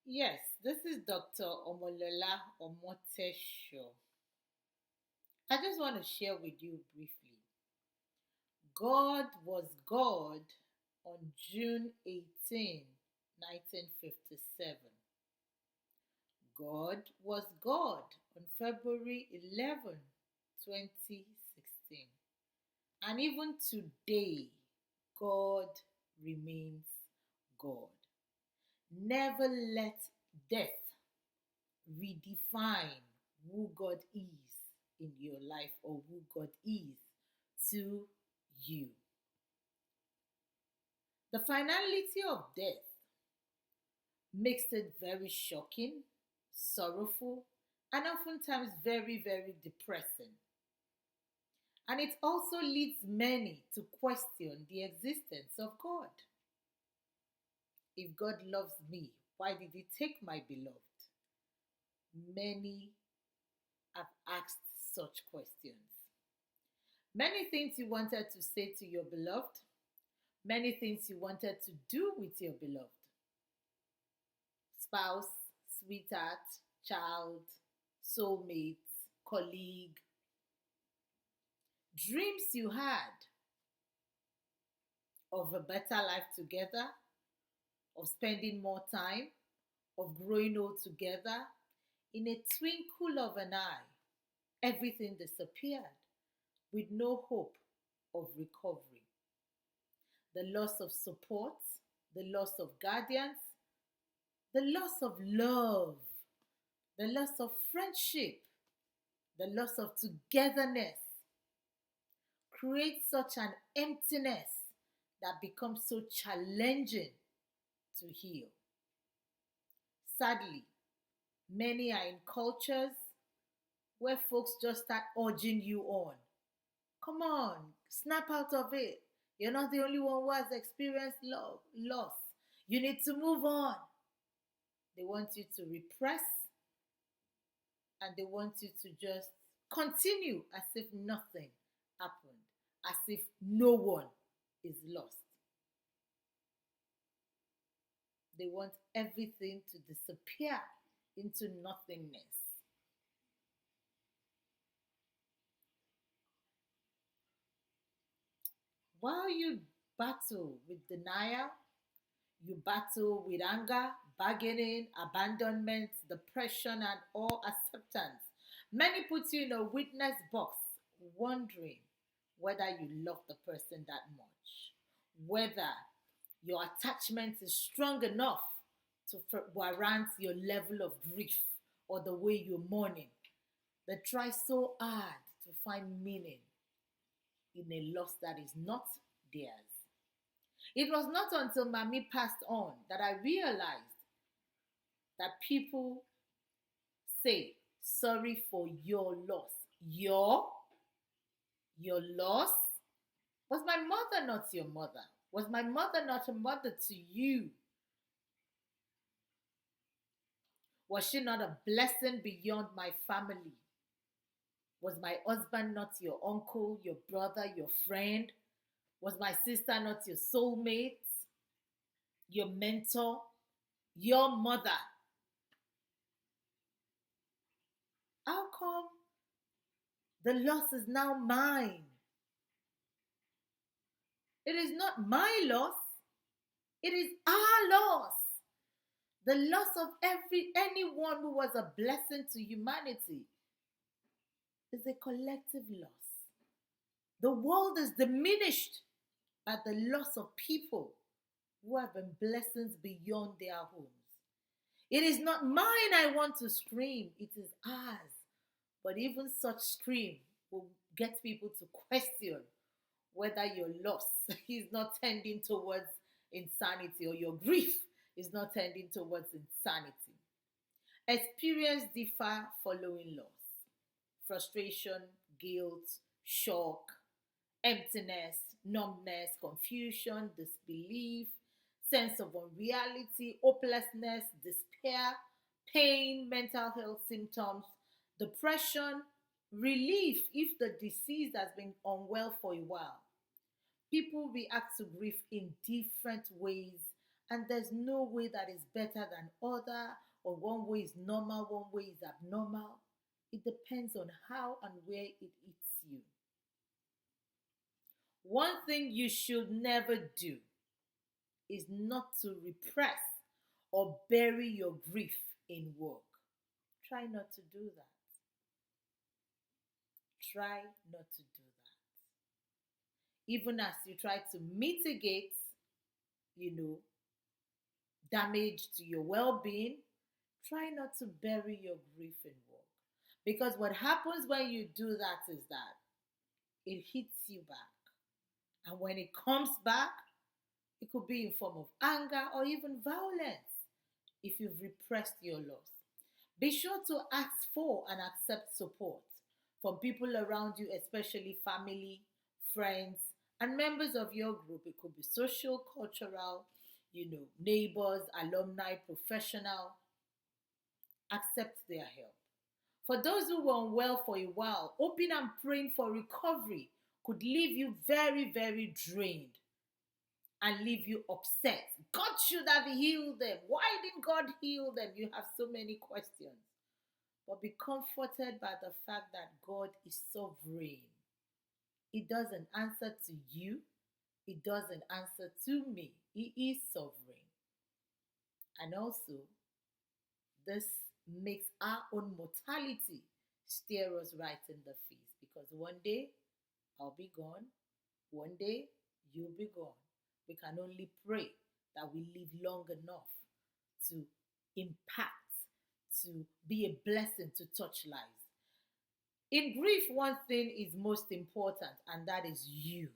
Yes, this is Dr. Omoteso. I just want to share with you briefly. God was God on June 18, 1957. God was God on February 11, 2016. And even today, God remains God. Never let death redefine who God is in your life or who God is to you. The finality of death makes it very shocking, sorrowful, and oftentimes very, very depressing. And it also leads many to question the existence of God. If God loves me, why did He take my beloved? Many have asked such questions. Many things you wanted to say to your beloved, many things you wanted to do with your beloved spouse, sweetheart, child, soulmate, colleague, dreams you had of a better life together, of spending more time, of growing old together. In a twinkle of an eye, everything disappeared with no hope of recovery. The loss of support, the loss of guardians, the loss of love, the loss of friendship, the loss of togetherness creates such an emptiness that becomes so challenging to heal. Sadly, many are in cultures where folks just start urging you on. Come on, snap out of it. You're not the only one who has experienced loss. You need to move on. They want you to repress and they want you to just continue as if nothing happened, as if no one is lost. They want everything to disappear into nothingness. While you battle with denial, you battle with anger, bargaining, abandonment, depression, and all acceptance. Many put you in a witness box, wondering whether you love the person that much, whether your attachment is strong enough to warrant your level of grief or the way you're mourning. They try so hard to find meaning in a loss that is not theirs. It was not until Mommy passed on that I realized that people say sorry for your loss. Your loss? Was my mother not your mother? Was my mother not a mother to you? Was she not a blessing beyond my family? Was my husband not your uncle, your brother, your friend? Was my sister not your soulmate, your mentor, your mother? How come the loss is now mine? It is not my loss, it is our loss. The loss of anyone who was a blessing to humanity is a collective loss. The world is diminished by the loss of people who have been blessings beyond their homes. It is not mine I want to scream, it is ours. But even such scream will get people to question whether your loss is not tending towards insanity or your grief is not tending towards insanity. Experience differ following loss: frustration, guilt, shock, emptiness, numbness, confusion, disbelief, sense of unreality, hopelessness, despair, pain, mental health symptoms, depression, relief if the deceased has been unwell for a while. People react to grief in different ways And there's no way that is better than other, or one way is normal, one way is abnormal. It depends on how and where it hits you. One thing you should never do is not to repress or bury your grief in work. Try not to do that. Try not to do that. Even as you try to mitigate, you know, damage to your well being, try not to bury your grief in work. Because what happens when you do that is that it hits you back. And when it comes back, it could be in form of anger or even violence if you've repressed your loss. Be sure to ask for and accept support from people around you, especially family, friends, and members of your group. It could be social, cultural, neighbors, alumni, professional. Accept their help. For those who were unwell for a while, hoping and praying for recovery could leave you very, very drained and leave you upset. God should have healed them. Why didn't God heal them? You have so many questions. But be comforted by the fact that God is sovereign. He doesn't answer to you, He doesn't answer to me. He is sovereign. And also, this makes our own mortality stare us right in the face, because one day I'll be gone, one day you'll be gone. We can only pray that we live long enough to impact, to be a blessing, to touch lives. In grief, one thing is most important, and that is you.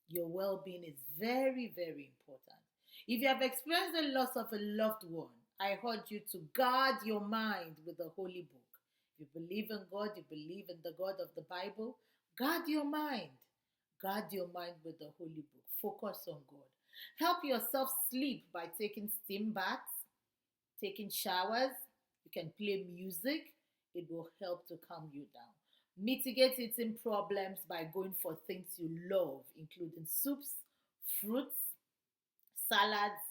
Your well being is very, very important. If you have experienced the loss of a loved one, I urge you to guard your mind with the Holy Book. If you believe in God, you believe in the God of the Bible, guard your mind. Guard your mind with the Holy Book. Focus on God. Help yourself sleep by taking steam baths, taking showers. You can play music. It will help to calm you down. Mitigate eating problems by going for things you love, including soups, fruits, salads,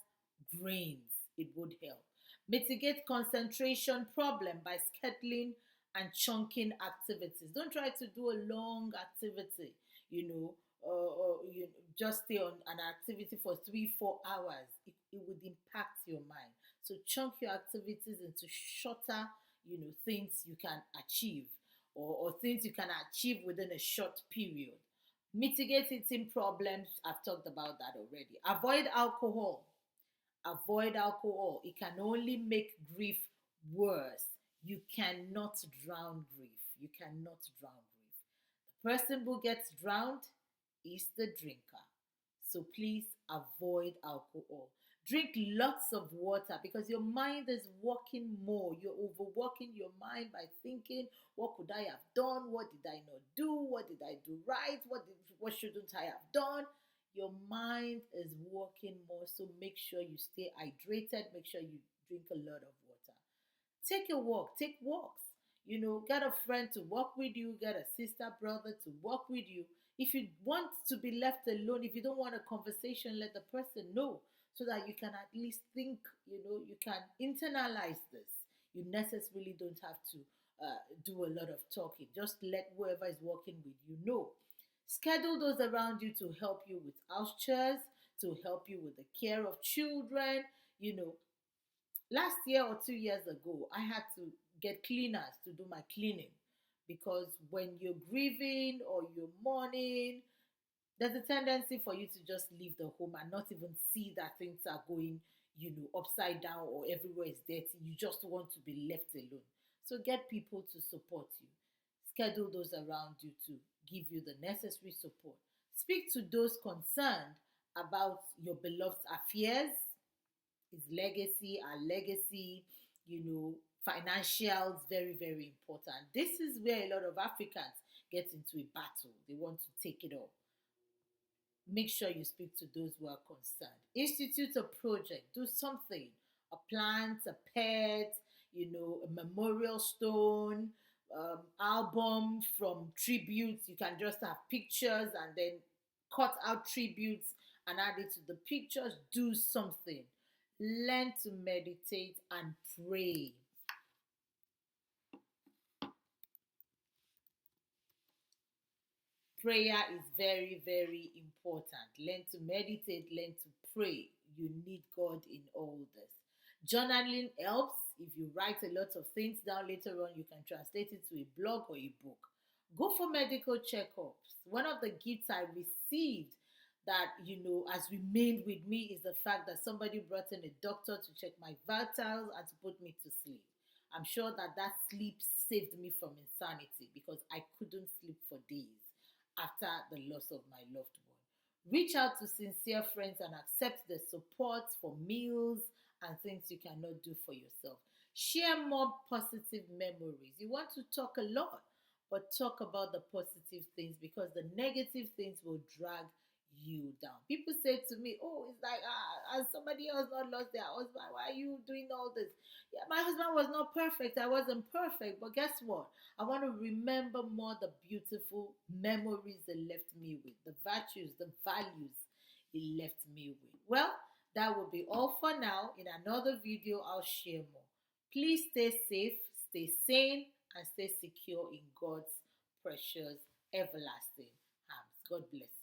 grains. It would help. Mitigate concentration problem by scheduling and chunking activities. Don't try to do a long activity, just stay on an activity for 3-4 hours. It would impact your mind. So chunk your activities into shorter, things you can achieve, or things you can achieve within a short period. Mitigate eating problems. I've talked about that already. Avoid alcohol. Avoid alcohol. It can only make grief worse. You cannot drown grief. You cannot drown grief. The person who gets drowned is the drinker. So please avoid alcohol. Drink lots of water, because your mind is working more. You're overworking your mind by thinking, what could I have done? What did I not do? What did I do right? What shouldn't I have done? Your mind is working more, so make sure you stay hydrated. Make sure you drink a lot of water. Take a walk. Take walks. Get a friend to walk with you. Get a sister, brother to walk with you. If you want to be left alone, if you don't want a conversation, let the person know, so that you can at least think, you can internalize this. You necessarily don't have to do a lot of talking. Just let whoever is working with you know. Schedule those around you to help you with house chores, to help you with the care of children. Last year or 2 years ago, I had to get cleaners to do my cleaning, because when you're grieving or you're mourning, there's a tendency for you to just leave the home and not even see that things are going, upside down, or everywhere is dirty. You just want to be left alone. So get people to support you. Schedule those around you to give you the necessary support. Speak to those concerned about your beloved's affairs, his legacy, our legacy, financials, very, very important. This is where a lot of Africans get into a battle. They want to take it all. Make sure you speak to those who are concerned. Institute a project, do something, a plant, a pet, a memorial stone, album from tributes. You can just have pictures and then cut out tributes and add it to the pictures. Do something. Learn to meditate and pray. Prayer is very, very important. Learn to meditate, learn to pray. You need God in all this. Journaling helps. If you write a lot of things down later on, you can translate it to a blog or a book. Go for medical checkups. One of the gifts I received that has remained with me is the fact that somebody brought in a doctor to check my vitals and to put me to sleep. I'm sure that that sleep saved me from insanity because I couldn't sleep for days after the loss of my loved one. Reach out to sincere friends and accept the support for meals and things you cannot do for yourself. Share more positive memories. You want to talk a lot, but talk about the positive things because the negative things will drag you down. People say to me, "Oh, it's like has somebody else not lost their husband? Why are you doing all this?" Yeah, my husband was not perfect. I wasn't perfect, but guess what? I want to remember more the beautiful memories they left me with, the virtues, the values he left me with. Well, that will be all for now. In another video, I'll share more. Please stay safe, stay sane, and stay secure in God's precious, everlasting arms. God bless you.